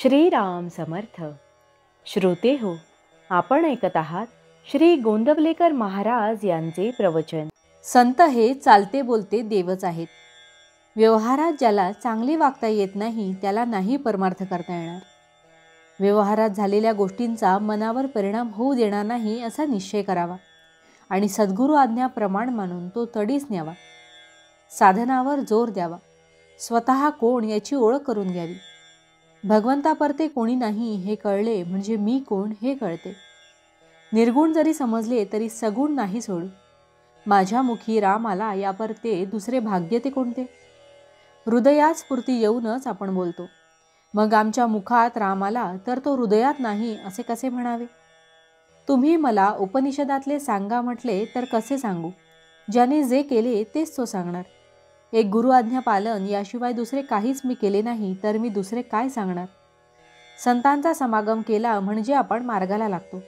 श्रीराम समर्थ. श्रोते हो, आपण ऐकत आहात श्री गोंदवलेकर महाराज यांचे प्रवचन. संत हे चालते बोलते देवच आहेत. व्यवहारात ज्याला चांगले वागता येत नाही त्याला नाही परमार्थ करता येणार. व्यवहारात झालेल्या गोष्टींचा मनावर परिणाम होऊ देणार नाही असा निश्चय करावा आणि सद्गुरू आज्ञा प्रमाण मानून तो तडीस न्यावा. साधनावर जोर द्यावा. स्वतः कोण याची ओळख करून घ्यावी. भगवंतापरते कोणी नाही हे कळले म्हणजे मी कोण हे कळते. निर्गुण जरी समजले तरी सगुण नाही सोडू. माझ्या मुखी राम आला यापरते दुसरे भाग्य ते कोणते. हृदयात स्फूर्ती येऊनच आपण बोलतो. मग आमच्या मुखात राम आला तर तो हृदयात नाही असे कसे म्हणावे. तुम्ही मला उपनिषदातले सांगा म्हटले तर कसे सांगू. ज्याने जे केले तेच तो सांगणार. एक गुरु आज्ञा पालन याशिवाय दुसरे काहीच मी केले नाही तर मी दुसरे काय सांगणार. संतांचा समागम केला म्हणजे आपण मार्गाला लागतो.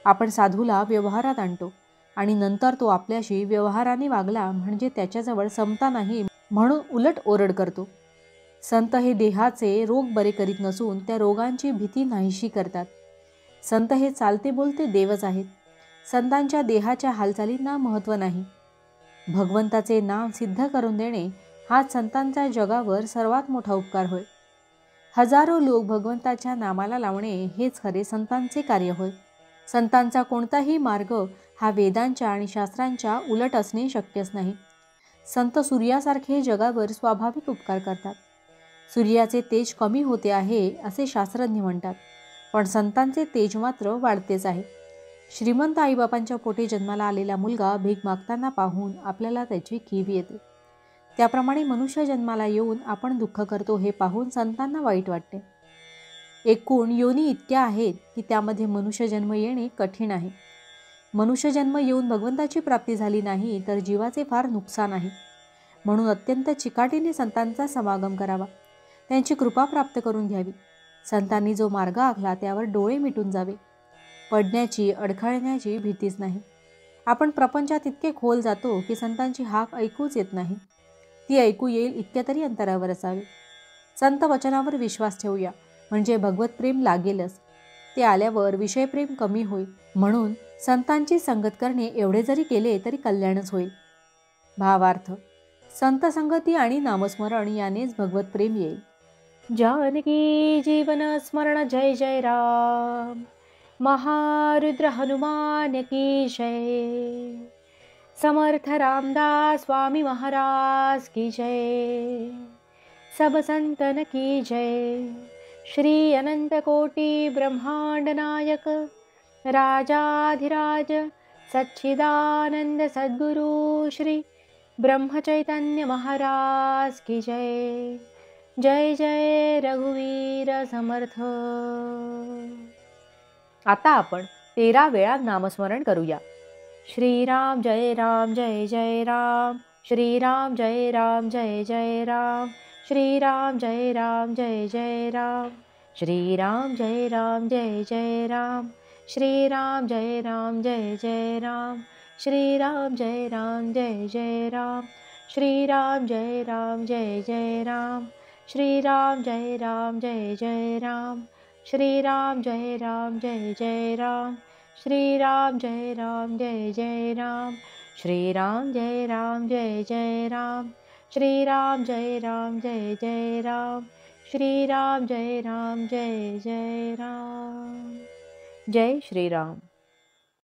आपण साधूला व्यवहारात आणतो आणि नंतर तो आपल्याशी व्यवहाराने वागला म्हणजे त्याच्याजवळ समता नाही म्हणून उलट ओरड करतो. संत हे देहाचे रोग बरे करीत नसून त्या रोगांची भीती नाहीशी करतात. संत हे चालते बोलते देवच आहेत. संतांच्या देहाच्या हालचालींना महत्त्व नाही. भगवंताचे नाम सिद्ध करून देणे हाच संतांचा जगावर सर्वात मोठा उपकार होय. हजारो लोक भगवंताच्या नामाला लावणे हेच खरे संतांचे कार्य होय. संतांचा कोणताही मार्ग हा वेदांच्या आणि शास्त्रांच्या उलट असणे शक्यच नाही. संत सूर्यासारखे जगावर स्वाभाविक उपकार करतात. सूर्याचे तेज कमी होते आहे असे शास्त्रज्ञ म्हणतात, पण संतांचे तेज मात्र वाढतेच आहे. श्रीमंत आईबापांच्या पोटी जन्माला आलेला मुलगा भीक मागताना पाहून आपल्याला त्याची कीव येते. त्याप्रमाणे मनुष्य जन्माला येऊन आपण दुःख करतो हे पाहून संतांना वाईट वाटते. एकूण योनी इतक्या आहेत की त्यामध्ये मनुष्यजन्म येणे कठीण आहे. मनुष्यजन्म येऊन भगवंताची प्राप्ती झाली नाही तर जीवाचे फार नुकसान आहे. म्हणून अत्यंत चिकाटीने संतांचा समागम करावा. त्यांची कृपा प्राप्त करून घ्यावी. संतांनी जो मार्ग आखला त्यावर डोळे मिटून जावे. पडण्याची अडखळण्याची भीतीच नाही. आपण प्रपंचात इतके खोल जातो की संतांची हाक ऐकूच येत नाही. ती ऐकू येईल इतक्या तरी अंतरावर असावे. संत वचनावर विश्वास ठेवूया म्हणजे भगवत प्रेम लागेलच. ते आल्यावर विषयप्रेम कमी होईल. म्हणून संतांची संगत करणे एवढे जरी केले तरी कल्याणच होईल. भावार्थ. संत संगती आणि नामस्मरण यानेच भगवत प्रेम येईल. जानकी जीवन स्मरण जय जय राम. महारुद्र हनुमान की जय. समर्थ रामदास स्वामी महाराज की जय. सब संतन की जय. श्री अनंत कोटि ब्रह्मांड नायक राजाधिराज सच्चिदानंद सद्गुरु श्री ब्रह्मचैतन्य महाराज की जय. जय जय रघुवीर समर्थ. आता आपण 13 वेळा नामस्मरण करूया. श्रीराम जय राम जय जय राम. श्रीराम जय राम जय जय राम. श्रीराम जय राम जय जय राम. श्रीराम जय राम जय जय राम. श्रीराम जय राम जय जय राम. श्रीराम जय राम जय जय राम. श्रीराम जय राम जय जय राम. श्रीराम जय राम जय जय राम. श्रीराम जय राम जय जय राम. श्रीराम जय राम जय जय राम. श्रीराम जय राम जय जय राम. श्रीराम जय राम जय जय राम. श्रीराम जय राम जय जय राम. जय श्रीराम.